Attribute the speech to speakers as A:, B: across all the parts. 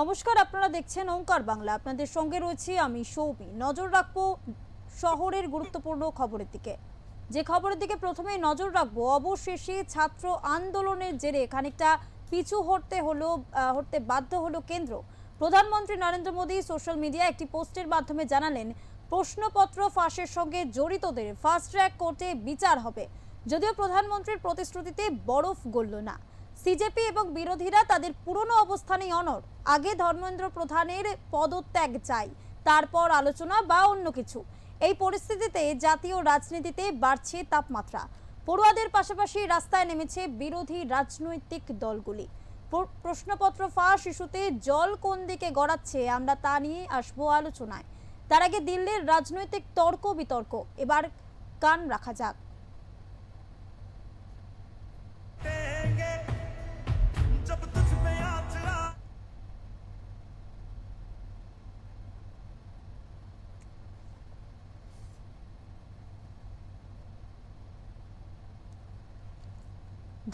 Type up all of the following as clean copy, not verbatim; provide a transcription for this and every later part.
A: নমস্কার, আপনারা দেখছেন ওঙ্কার বাংলা। আপনাদের সঙ্গে রয়েছি আমি সৌমি। নজর রাখবো শহরের গুরুত্বপূর্ণ খবরের দিকে। যে খবরের দিকে প্রথমেই নজর রাখবো, অবশেষে ছাত্র আন্দোলনের জেরে খানিকটা পিছু হটতে বাধ্য হলো কেন্দ্র। প্রধানমন্ত্রী নরেন্দ্র মোদী সোশ্যাল মিডিয়ায় একটি পোস্টের মাধ্যমে জানালেন, প্রশ্নপত্র ফাঁসের সঙ্গে জড়িতদের ফাস্ট ট্র্যাক কোর্টে বিচার হবে। যদিও প্রধানমন্ত্রীর প্রতিশ্রুতিতে বরফ গলল না। সিজেপি এবং বিরোধীরা তাদের পুরনো অবস্থানেই অনড়। আগে ধর্মেন্দ্র প্রধানের পদত্যাগ চাই, তারপর আলোচনা বা অন্য কিছু। এই পরিস্থিতিতে জাতীয় রাজনীতিতে বাড়ছে তাপমাত্রা। পড়ুয়াদের পাশাপাশি রাস্তায় নেমেছে বিরোধী রাজনৈতিক দলগুলি। প্রশ্নপত্র ফাঁস ইস্যুতে জল কোন দিকে গড়াচ্ছে, আমরা তা নিয়ে আসবো আলোচনায়। তার আগে দিল্লির রাজনৈতিক তর্ক বিতর্ক এবার কান রাখা যাক।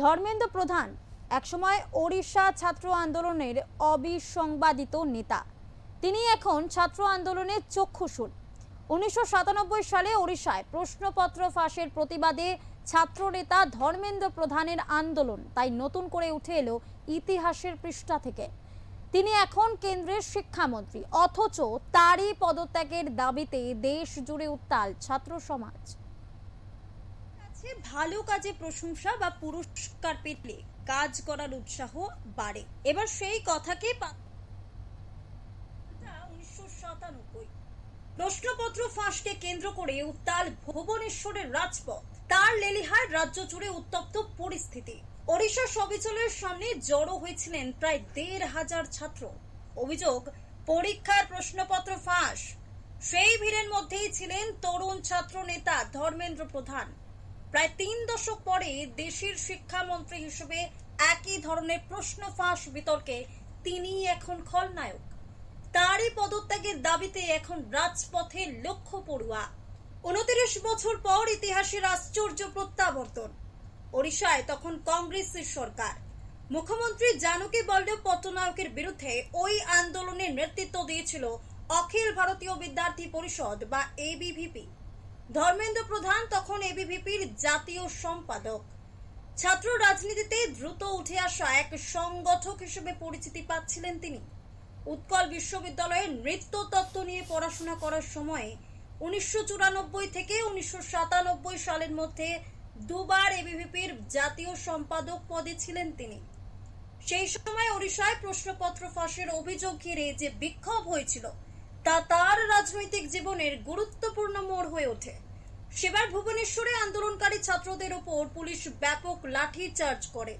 A: ধর্মেন্দ্র প্রধান একসময় ওড়িশা ছাত্র আন্দোলনের অবিসংবাদিত নেতা। তিনি এখন ছাত্র আন্দোলনের চক্ষুশূল। 1997 সালে ওড়িশায় প্রশ্নপত্র ফাঁসের প্রতিবাদে ছাত্র নেতা ধর্মেন্দ্র প্রধানের আন্দোলন তাই নতুন করে উঠে এলো ইতিহাসের পৃষ্ঠা থেকে। তিনি এখন কেন্দ্রের শিক্ষামন্ত্রী, অথচ তারই পদত্যাগের দাবিতে দেশ জুড়ে উত্তাল ছাত্র সমাজ। ভালো কাজে প্রশংসা বা পুরস্কার পেলে কাজ করার উৎসাহ বাড়ে। এবার সেই কথাকে 1997 প্রশ্নপত্র ফাঁসকে কেন্দ্র করে উত্তাল ভুবনেশ্বরের রাজপথ। তার লেলিহায় রাজ্য জুড়ে উত্তপ্ত পরিস্থিতি। ওড়িশা সবিচলের সামনে জড়ো হয়েছিলেন প্রায় 1,500 ছাত্র। অভিযোগ, পরীক্ষার প্রশ্নপত্র ফাঁস। সেই ভিড়ের মধ্যেই ছিলেন তরুণ ছাত্র নেতা ধর্মেন্দ্র প্রধান। প্রায় 3 দশক পরে দেশের শিক্ষামন্ত্রী হিসেবে একই ধরনের প্রশ্ন ফাঁস বিতর্কে তিনি এখন খলনায়ক। তারই পদত্যাগের দাবিতে এখন রাজপথে লক্ষ পড়ুয়া। 29 বছর পর ইতিহাসের আশ্চর্য প্রত্যাবর্তন। ওড়িশায় তখন কংগ্রেসের সরকার। মুখ্যমন্ত্রী জানকী বল্লভ পট্টনায়কের বিরুদ্ধে ওই আন্দোলনের নেতৃত্ব দিয়েছিল অখিল ভারতীয় বিদ্যার্থী পরিষদ বা এবিভিপি। ধর্মেন্দ্র প্রধান তখন এবিভিপির জাতীয় সম্পাদক। ছাত্র রাজনীতিতে দ্রুত উঠে আসা এক সংগঠক হিসেবে পরিচিতি পাচ্ছিলেন তিনি। উৎকল বিশ্ববিদ্যালয়ে নৃত্যতত্ত্ব নিয়ে পড়াশোনা করার সময়ে 1994 থেকে 1997 সালের মধ্যে দুবার এবিভিপির জাতীয় সম্পাদক পদে ছিলেন তিনি। সেই সময় ওড়িশায় প্রশ্নপত্র ফাঁসের অভিযোগ ঘিরে যে বিক্ষোভ হয়েছিল তা তার রাজনৈতিক জীবনের গুরুত্বপূর্ণ মোড় হয়ে ওঠে। সেবার ভুবনেশ্বরে আন্দোলনকারী ছাত্রদের ওপর পুলিশ ব্যাপক লাঠি চার্জ করে।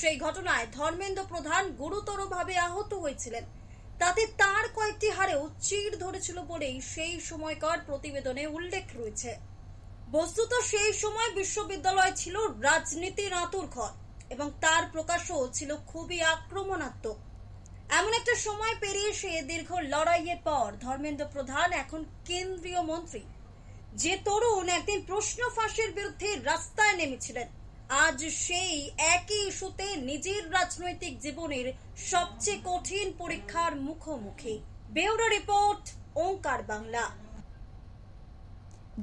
A: সেই ঘটনায় ধর্মেন্দ্র প্রধান গুরুতরভাবে আহত হয়েছিলেন। তাতে তার কয়েকটি হাড়েও চিড় ধরেছিল বলেই সেই সময়কার প্রতিবেদনে উল্লেখ রয়েছে। বস্তুত সেই সময় বিশ্ববিদ্যালয় ছিল রাজনীতির আঁতুড়ঘর এবং তার প্রকাশও ছিল খুবই আক্রমণাত্মক। এমন একটা সময় পেরিয়ে এসে দীর্ঘ লড়াইয়ের পর ধর্মেন্দ্র প্রধান এখন কেন্দ্রীয় মন্ত্রী। যে তরুণ একদিন প্রশ্ন ফাঁসের বিরুদ্ধে রাস্তায় নেমেছিলেন, আজ সেই একই ইস্যুতে নিজের রাজনৈতিক জীবনের সবচেয়ে কঠিন পরীক্ষার মুখোমুখি। ব্যুরো রিপোর্ট, ওঙ্কার বাংলা।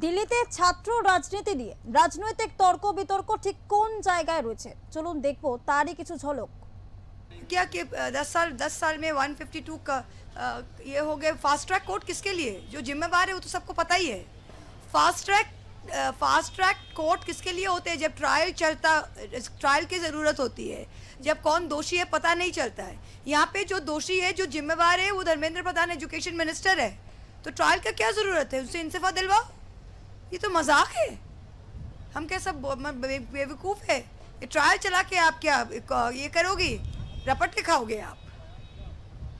A: দিল্লিতে ছাত্র রাজনীতি নিয়ে রাজনৈতিক তর্ক বিতর্ক ঠিক কোন জায়গায় রয়েছে, চলুন দেখবো তারই কিছু ঝলক।
B: क्या कि 10 साल में 152 का ये हो गए। फास्ट ट्रैक कोर्ट किसके लिए? जो जिम्मेवार है वो तो सबको पता ही है। फास्ट ट्रैक कोर्ट किसके लिए होते हैं? जब ट्रायल की ज़रूरत होती है, जब कौन दोषी है पता नहीं चलता है। यहाँ पे जो दोषी है, जो जिम्मेवार है, वो धर्मेंद्र प्रधान एजुकेशन मिनिस्टर है। तो ट्रायल का क्या ज़रूरत है? उससे इंसफा दिलवाओ। ये तो मजाक है। हम क्या सब बेवकूफ़ है? ये ट्रायल चला के आप क्या ये करोगी? रपट के खाओगे आप?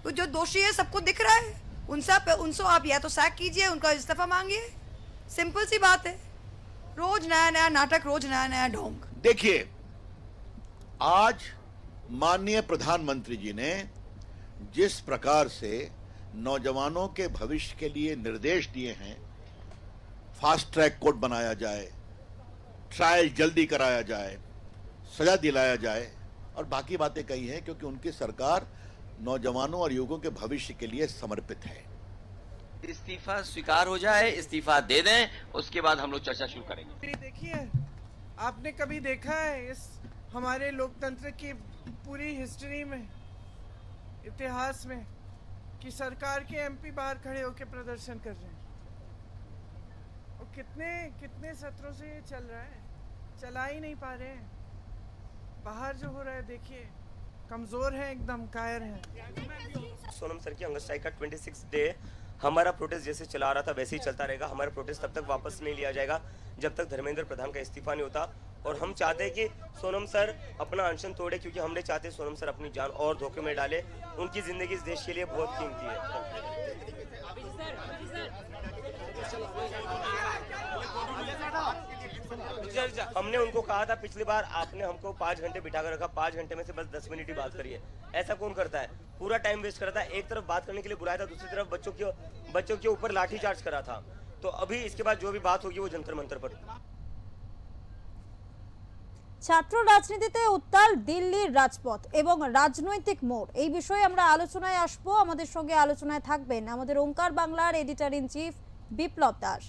B: तो जो दोषी है सबको दिख रहा है, उनसे आप या तो सैक कीजिए, उनका इस्तीफा मांगिए। सिंपल सी बात है। रोज नया नया नाटक, रोज नया नया ढोंग।
C: देखिए, आज माननीय प्रधानमंत्री जी ने जिस प्रकार से नौजवानों के भविष्य के लिए निर्देश दिए हैं, फास्ट ट्रैक कोर्ट बनाया जाए, ट्रायल जल्दी कराया जाए, सजा दिलाया जाए और बाकी बातें कही हैं, क्योंकि उनकी सरकार नौजवानों और युवकों के भविष्य के लिए समर्पित है।
D: इस्तीफा स्वीकार हो जाए, इस्तीफा दे दें, उसके बाद हम लोग चर्चा शुरू करेंगे।
E: देखिए, आपने कभी देखा है इस हमारे लोकतंत्र की पूरी हिस्ट्री में, इतिहास में, कि सरकार के एमपी बाहर खड़े होकर प्रदर्शन कर रहे हैं? और कितने कितने सत्रों से ये चल रहा है, चला ही नहीं पा रहे हैं। बाहर जो हो रहा है देखिए, कमजोर है, एकदम कायर है।
F: सोनम सर की हंगर स्ट्राइक का 26 डे हमारा प्रोटेस्ट जैसे चला रहा था वैसे ही चलता रहेगा। हमारा प्रोटेस्ट तब तक वापस नहीं लिया जाएगा जब तक धर्मेंद्र प्रधान का इस्तीफा नहीं होता। और हम चाहते हैं कि सोनम सर अपना अनशन तोड़े, क्योंकि हम नहीं चाहते सोनम सर अपनी जान और धोखे में डाले। उनकी जिंदगी इस देश के लिए बहुत कीमती है। हमने उनको कहा था पिछली बार, आपने हमको 5 घंटे बिठा कर रखा, 5 घंटे में से बस 10 मिनट ही बात करिए। ऐसा कौन करता है? पूरा टाइम वेस्ट करता है। एक तरफ बात करने के लिए बुलाया था, दूसरी तरफ बच्चों के ऊपर लाठी चार्ज करा था। तो अभी इसके बाद जो भी बात होगी वो जंतर मंतर पर।
A: ছাত্র রাজনীতিতে উত্তাল দিল্লির রাজপথ এবং রাজনৈতিক মোড়, এই বিষয়ে আমরা আলোচনায় আসবো। আমাদের সঙ্গে আলোচনায় থাকবেন আমাদের ওঙ্কার বাংলার এডিটর ইন চিফ বিপ্লব দাস।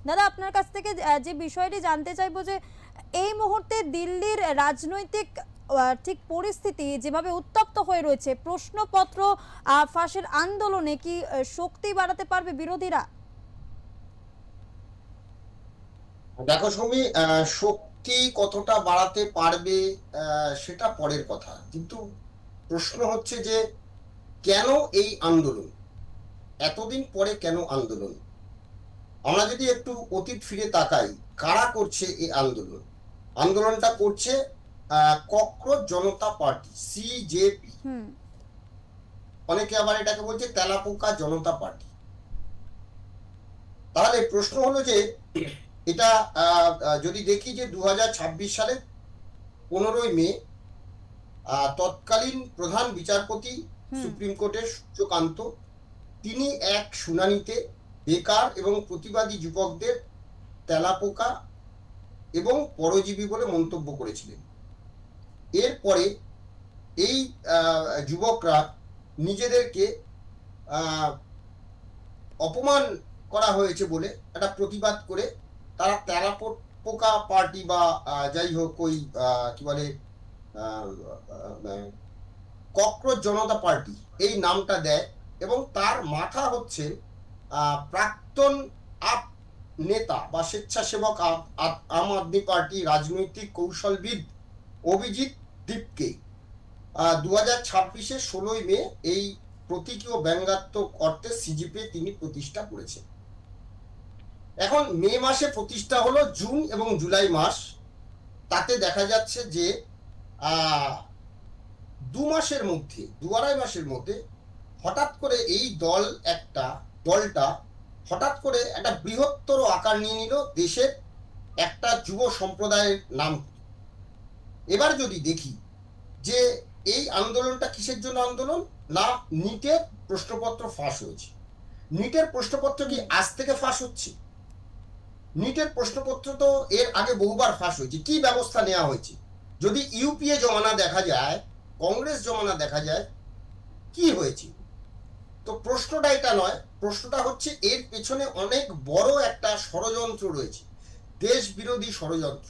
A: দাদা, আপনার কাছ থেকে যে বিষয়টি জানতে চাইবো যে এই মুহূর্তে দিল্লির রাজনৈতিক ঠিক পরিস্থিতি যেভাবে উত্তপ্ত হয়ে রয়েছে, প্রশ্নপত্র ফাঁসের আন্দোলনে কি শক্তি বাড়াতে পারবে বিরোধীরা?
G: দেখো সুমি, শক্তি কতটা বাড়াতে পারবে সেটা পরের কথা, কিন্তু প্রশ্ন হচ্ছে যে কেন এই আন্দোলন, এতদিন পরে কেন আন্দোলন? আমরা যদি একটু অতীত ফিরে তাকাই, কারা করছে এই আন্দোলন? আন্দোলনটা করছে ককরোচ জনতা পার্টি, সিজেপি। অনেকে আবার এটাকে বলছে তেলাপোকা জনতা পার্টি। তাহলে প্রশ্ন হলো যে এটা যদি দেখি যে 2026 সালের 15ই মে তৎকালীন প্রধান বিচারপতি সুপ্রিম কোর্টের সূর্যকান্ত, তিনি এক শুনানিতে বেকার এবং প্রতিবাদী যুবকদের তেলাপোকা এবং পরজীবী বলে মন্তব্য করেছিলেন। এরপরে এই যুবকরা নিজেদেরকে অপমান করা হয়েছে বলে একটা প্রতিবাদ করে তারা তেলাপোকা পার্টি বা যাই হোক ওই কি বলে ককরোচ জনতা পার্টি এই নামটা দেয়। এবং তার মাথা হচ্ছে প্রাক্তন আপ নেতা বা স্বেচ্ছাসেবক আম আদমি পার্টি রাজনৈতিক কৌশলবিদ অভিজিৎ দীপকে 2026-এর 16ই মে এই প্রতীকীয় ব্যঙ্গাত্মক অর্থে সিজিপি তিনি প্রতিষ্ঠা করেছেন। এখন মে মাসে প্রতিষ্ঠা হলো, জুন এবং জুলাই মাস, তাতে দেখা যাচ্ছে যে 2-2.5 মাসের মধ্যে হঠাৎ করে এই দলটা হঠাৎ করে একটা বৃহত্তর আকার নিয়ে নিল দেশের একটা যুব সম্প্রদায়ের নাম। এবার যদি দেখি যে এই আন্দোলনটা কিসের জন্য আন্দোলন, না নিটের প্রশ্নপত্র ফাঁস হয়েছে। নিটের প্রশ্নপত্র কি আজ থেকে ফাঁস হচ্ছে? নিটের প্রশ্নপত্র তো এর আগে বহুবার ফাঁস হয়েছে। কি ব্যবস্থা নেওয়া হয়েছে? যদি ইউপিএ জমানা দেখা যায়, কংগ্রেস জমানা দেখা যায়, কি হয়েছে? তো প্রশ্নটা এটা নয়, প্রশ্নটা হচ্ছে এর পেছনে অনেক বড় একটা ষড়যন্ত্র রয়েছে, দেশ বিরোধী ষড়যন্ত্র।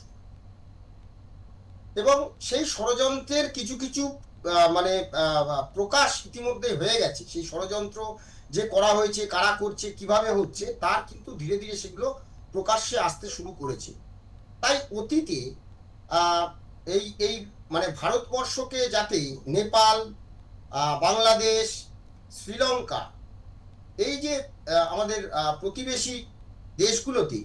G: এবং সেই ষড়যন্ত্রের কিছু কিছু মানে প্রকাশ ইতিমধ্যে হয়ে গেছে। সেই ষড়যন্ত্র যে করা হয়েছে, কারা করছে, কিভাবে হচ্ছে, তার কিন্তু ধীরে ধীরে সেগুলো প্রকাশ্যে আসতে শুরু করেছে। তাই অতীতে এই মানে ভারতবর্ষকে যাতে নেপাল, বাংলাদেশ, শ্রীলঙ্কা, এই যে আমাদের প্রতিবেশী দেশগুলোতে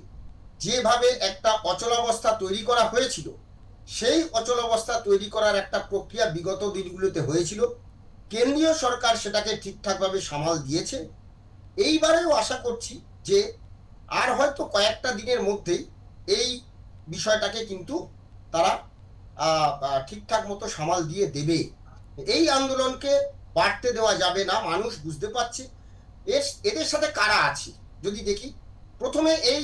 G: যেভাবে একটা অচলাবস্থা তৈরি করা হয়েছিল, সেই অচলাবস্থা তৈরি করার একটা প্রক্রিয়া বিগত দিনগুলোতে হয়েছিল। কেন্দ্রীয় সরকার সেটাকে ঠিকঠাকভাবে সামাল দিয়েছে। এইবারেও আশা করছি যে আর হয়তো কয়েকটা দিনের মধ্যেই এই বিষয়টাকে কিন্তু তারা ঠিকঠাক মতো সামাল দিয়ে দেবে। এই আন্দোলনকে বাড়তে দেওয়া যাবে না। মানুষ বুঝতে পারছে এদের সাথে কারা আছে। যদি দেখি প্রথমে এই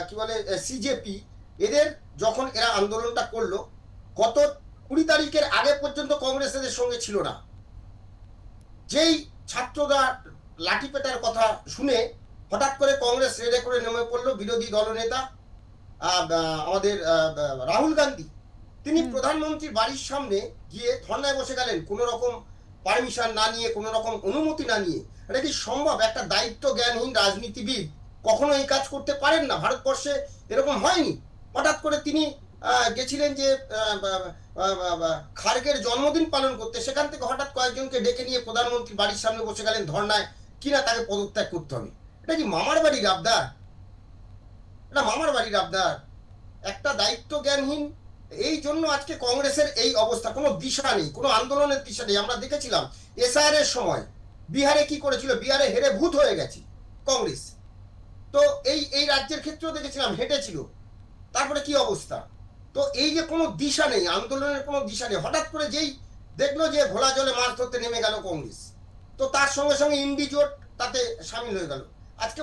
G: কি বলে সিজেপি, এদের যখন এরা আন্দোলনটা করলো, গত 20 তারিখের আগে পর্যন্ত কংগ্রেস এদের সঙ্গে ছিল না। যেই ছাত্ররা লাঠি পেটার কথা শুনে হঠাৎ করে কংগ্রেস রেডে করে নেমে পড়লো বিরোধী দলনেতা আমাদের রাহুল গান্ধী। তিনি প্রধানমন্ত্রীর বাড়ির সামনে গিয়ে ধর্নায় বসে গেলেন কোনো রকম পারমিশন না নিয়ে, কোনো রকম অনুমতি না নিয়ে। এটা কি সম্ভব? একটা দায়িত্ব জ্ঞানহীন রাজনীতিবিদ কখনো এই কাজ করতে পারেন না। ভারতবর্ষে এরকম হয়নি। হঠাৎ করে তিনি গেছিলেন যে খার্গের জন্মদিন পালন করতে, সেখান থেকে হঠাৎ কয়েকজনকে ডেকে নিয়ে প্রধানমন্ত্রী বাড়ির সামনে বসে গেলেন ধর্নায়, কিনা তাকে পদত্যাগ করতে হবে। এটা কি মামার বাড়ির আবদার? এটা মামার বাড়ির আবদার। একটা দায়িত্ব জ্ঞানহীন। এই জন্য আজকে কংগ্রেসের এই অবস্থা, কোনো দিশা নেই, কোনো আন্দোলনের দিশা নেই। আমরা দেখেছিলাম এসআইআর এর সময় বিহারে কি করেছিল, বিহারে হেরে ভূত হয়ে গেছে কংগ্রেস। তো এই রাজ্যের ক্ষেত্রেও দেখেছিলাম হেঁটেছিল, তারপরে কি অবস্থা। তো এই যে কোনো দিশা নেই, আন্দোলনের কোনো দিশা নেই। হঠাৎ করে যেই দেখলো যে ঘোলা জলে মাছ ধরতে নেমে গেল কংগ্রেস, তো তার সঙ্গে সঙ্গে ইন্ডি জোট তাতে সামিল হয়ে গেল। আজকে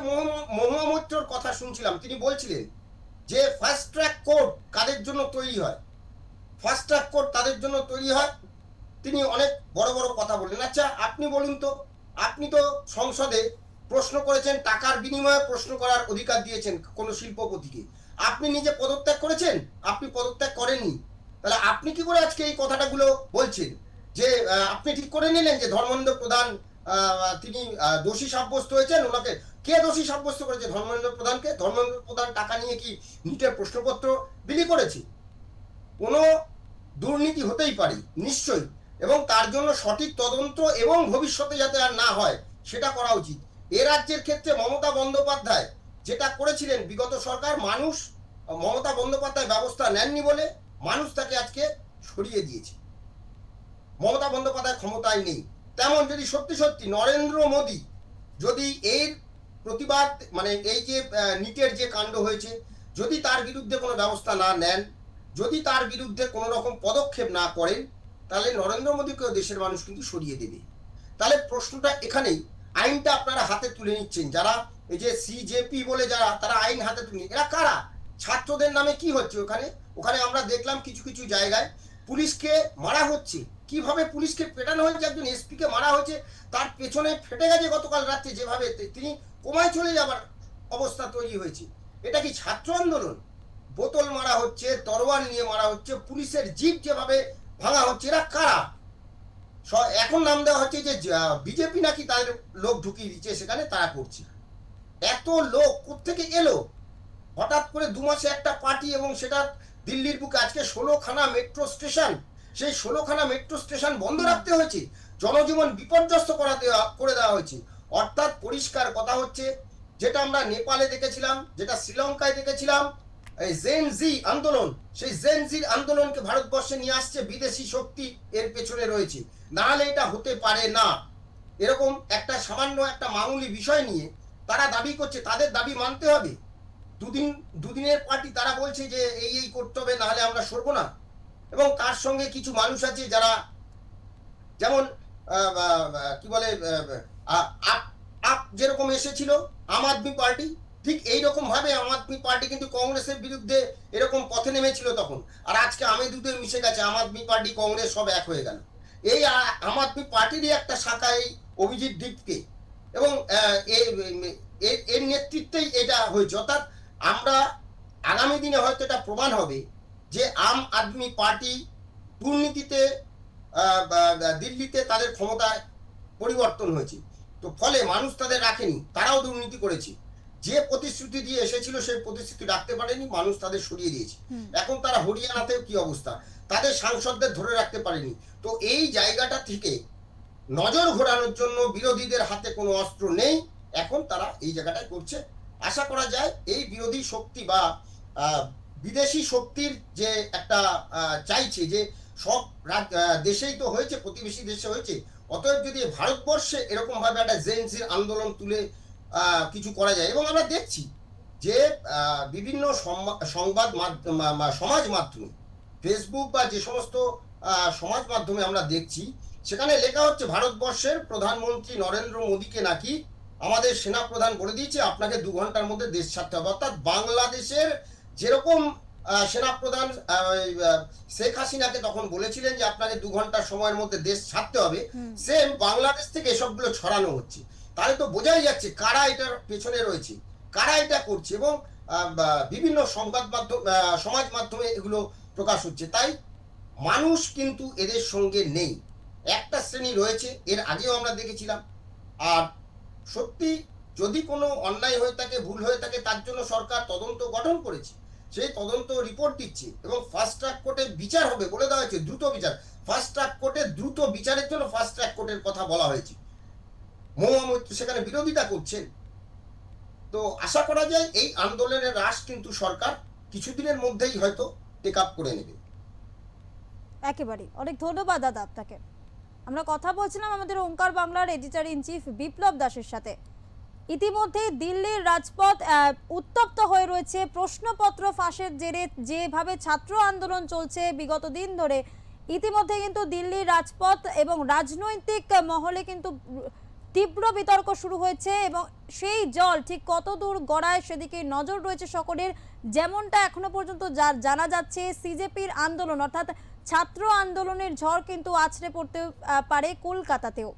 G: মহুয়া মৈত্রর কথা শুনছিলাম, তিনি বলছিলেন যে ফাস্ট ট্র্যাক কোর্ট কাদের জন্য তৈরি হয়, ফাস্ট ট্র্যাক কোর্ট তাদের জন্য তৈরি হয়। তিনি অনেক বড় বড় কথা বললেন। আচ্ছা আপনি বলুন তো, আপনি তো সংসদে প্রশ্ন করেছেন, টাকার বিনিময়ে প্রশ্ন করার অধিকার দিয়েছেন কোনো শিল্পপতিকে, আপনি নিজে পদত্যাগ করেছেন? আপনি পদত্যাগ করেননি। তাহলে আপনি কি করে আজকে এই কথাটাগুলো বলছেন যে আপনি ঠিক করে নিলেন যে ধর্মেন্দ্র প্রধান তিনি দোষী সাব্যস্ত হয়েছেন? ওনাকে কে দোষী সাব্যস্ত করেছে? ধর্মেন্দ্র প্রধানকে। ধর্মেন্দ্র প্রধান টাকা নিয়ে কি নিটের প্রশ্নপত্র বিলি করেছে? কোনো দুর্নীতি হতেই পারে নিশ্চয়ই, এবং তার জন্য সঠিক তদন্ত এবং ভবিষ্যতে যাতে আর না হয় সেটা করা উচিত। এ রাজ্যের ক্ষেত্রে মমতা বন্দ্যোপাধ্যায় যেটা করেছিলেন বিগত সরকার, মানুষ মমতা বন্দ্যোপাধ্যায় ব্যবস্থা নেননি বলে মানুষ তাকে আজকে সরিয়ে দিয়েছে। মমতা বন্দ্যোপাধ্যায় ক্ষমতায় নেই। তেমন যদি সত্যি সত্যি নরেন্দ্র মোদী যদি এর প্রতিবাদ, মানে এই যে নিটের যে কাণ্ড হয়েছে, যদি তার বিরুদ্ধে কোনো ব্যবস্থা না নেন, যদি তার বিরুদ্ধে কোনো রকম পদক্ষেপ না করেন, তাহলে নরেন্দ্র মোদীকেও দেশের মানুষ কিন্তু সরিয়ে দেবে। তাহলে প্রশ্নটা এখানেই, আইনটা আপনারা হাতে তুলে নিচ্ছেন, যারা এই যে সিজেপি বলে যারা, তারা আইন হাতে তুলে, এরা কারা? ছাত্রদের নামে কি হচ্ছে ওখানে? ওখানে আমরা দেখলাম কিছু কিছু জায়গায় পুলিশকে মারা হচ্ছে। কিভাবে পুলিশকে পেটানো হয়েছে, একজন এসপিকে মারা হয়েছে, তার পেছনে ফেটে গেছে গতকাল রাত্রে, যেভাবে তিনি কোমায় চলে যাবার অবস্থা তৈরি হয়েছে। এটা কি ছাত্র আন্দোলন? বোতল মারা হচ্ছে, তরোয়াল নিয়ে মারা হচ্ছে, পুলিশের জিপ যেভাবে ভাঙা হচ্ছে, এরা কারা? এখন নাম দেওয়া হচ্ছে যে বিজেপি নাকি তাদের লোক ঢুকিয়ে দিচ্ছে সেখানে, তারা করছে। এত লোক কোত্থেকে এলো হঠাৎ করে? 2 মাসে একটা পার্টি, এবং সেটা দিল্লির বুকে। আজকে 16খানা মেট্রো স্টেশন, সেই 16খানা মেট্রো স্টেশন বন্ধ রাখতে হয়েছে, জনজীবন বিপর্যস্ত করে দেওয়া হয়েছে। অর্থাৎ পরিষ্কার কথা হচ্ছে, যেটা আমরা নেপালে দেখেছিলাম, যেটা শ্রীলঙ্কায় দেখেছিলাম, এই জেন জি আন্দোলন, সেই জেন জি আন্দোলনকে ভারতবর্ষে নিয়ে আসছে বিদেশি শক্তি, এর পেছনে রয়েছে। নাহলে এটা হতে পারে না। এরকম একটা সামান্য একটা মামুলি বিষয় নিয়ে তারা দাবি করছে, তাদের দাবি মানতে হবে। দুদিনের পার্টি, তারা বলছে যে এই করতে হবে, নাহলে আমরা সরবো না। এবং তার সঙ্গে কিছু মানুষ আছে যারা, যেমন কি বলে, আপ যেরকম এসেছিল আম আদমি পার্টি, ঠিক এইরকম ভাবে আম আদমি পার্টি কিন্তু কংগ্রেসের বিরুদ্ধে এরকম পথে নেমেছিল তখন। আর আজকে আমে দুধে মিশে গেছে, আম আদমি পার্টি কংগ্রেস সব এক হয়ে গেল। এই আম আদমি পার্টিরই একটা শাখা এই অভিজিৎ দীপকে, এবং এর নেতৃত্বেই এটা হয়েছে। অর্থাৎ আমরা আগামী দিনে হয়তো এটা প্রমাণ হবে যে আম আদমি পার্টি দুর্নীতিতে দিল্লিতে তাদের ক্ষমতায় পরিবর্তন হয়েছে, তো ফলে মানুষ তাদের রাখেনি, তারাও দুর্নীতি করেছে। যে প্রতিশ্রুতি দিয়ে এসেছিল সেই প্রতিশ্রুতি রাখতে পারেনি, মানুষ তাদের সরিয়ে দিয়েছে। এখন তারা হরিয়ানাতেও কি অবস্থা, তাদের সাংসদদের ধরে রাখতে পারেনি। তো এই জায়গাটা থেকে নজর ঘোরানোর জন্য বিরোধীদের হাতে কোনো অস্ত্র নেই, এখন তারা এই জায়গাটায় করছে। আশা করা যায় এই বিরোধী শক্তি বা বিদেশি শক্তির যে একটা চাইছে যে সব দেশেই তো হয়েছে, প্রতিবেশী দেশে হয়েছে, অতএব যদি ভারতবর্ষে এরকম ভাবে একটা জেনজির আন্দোলন তুলে কিছু করা যায়। এবং আমরা দেখছি যে বিভিন্ন সংবাদ মাধ্যম, সমাজ মাধ্যমে, ফেসবুক বা যে সমস্ত সমাজ মাধ্যমে আমরা দেখছি, সেখানে লেখা হচ্ছে ভারতবর্ষের প্রধানমন্ত্রী নরেন্দ্র মোদীকে নাকি আমাদের সেনাপ্রধান বলে দিয়েছে আপনাকে 2 ঘন্টার মধ্যে দেশ ছাড়তে হবে। অর্থাৎ বাংলাদেশের যেরকম সেনাপ্রধান শেখ হাসিনাকে তখন বলেছিলেন যে আপনাকে 2 ঘন্টার সময়ের মধ্যে দেশ ছাড়তে হবে, সেম বাংলাদেশ থেকে এসবগুলো ছড়ানো হচ্ছে। তাহলে তো বোঝাই যাচ্ছে কারা এটার পেছনে রয়েছে, কারা এটা করছে, এবং বিভিন্ন সংবাদ মাধ্যম সমাজ মাধ্যমে এগুলো প্রকাশ হচ্ছে। তাই মানুষ কিন্তু এদের সঙ্গে নেই, একটা শ্রেণী রয়েছে, এর আগেও আমরা দেখেছিলাম। আর সত্যি যদি কোনো অন্যায় হয়ে থাকে, ভুল হয়ে থাকে, তার জন্য সরকার তদন্ত গঠন করেছে, সেই তদন্ত রিপোর্ট দিচ্ছে এবং ফাস্ট ট্র্যাক কোর্টে বিচার হবে বলে দেওয়া হয়েছে, দ্রুত বিচার। ফাস্ট ট্র্যাক কোর্টে দ্রুত বিচারের জন্য ফাস্ট ট্র্যাক কোর্টের কথা বলা হয়েছে। মহুয়া মৈত্র সেখানে বিরোধিতা করছেন। তো আশা করা যায় এই আন্দোলনের হ্রাস কিন্তু সরকার কিছুদিনের মধ্যেই হয়তো টেক আপ করে নেবে।
A: একেবারেই, অনেক ধন্যবাদ দাদা আপনাকে। আমরা কথা বলছিলাম আমাদের ওঙ্কার বাংলার এডিটর ইন চিফ বিপ্লব দাসের সাথে। ইতিমধ্যে দিল্লির রাজপথ উত্তপ্ত হয়ে রয়েছে প্রশ্নপত্র ফাঁসের জেরে। যেভাবে ছাত্র আন্দোলন চলছে বিগত দিন ধরে, ইতিমধ্যে কিন্তু দিল্লির রাজপথ এবং রাজনৈতিক মহলে কিন্তু তীব্র বিতর্ক শুরু হয়েছে এবং সেই জল ঠিক কত দূর গড়ায় সেদিকে নজর রয়েছে সকলের। যেমনটা এখনো পর্যন্ত জানা যাচ্ছে, সিজেপির আন্দোলন অর্থাৎ ছাত্র আন্দোলনের ঝড় কিন্তু আছড়ে পড়তে পারে কলকাতাতেও।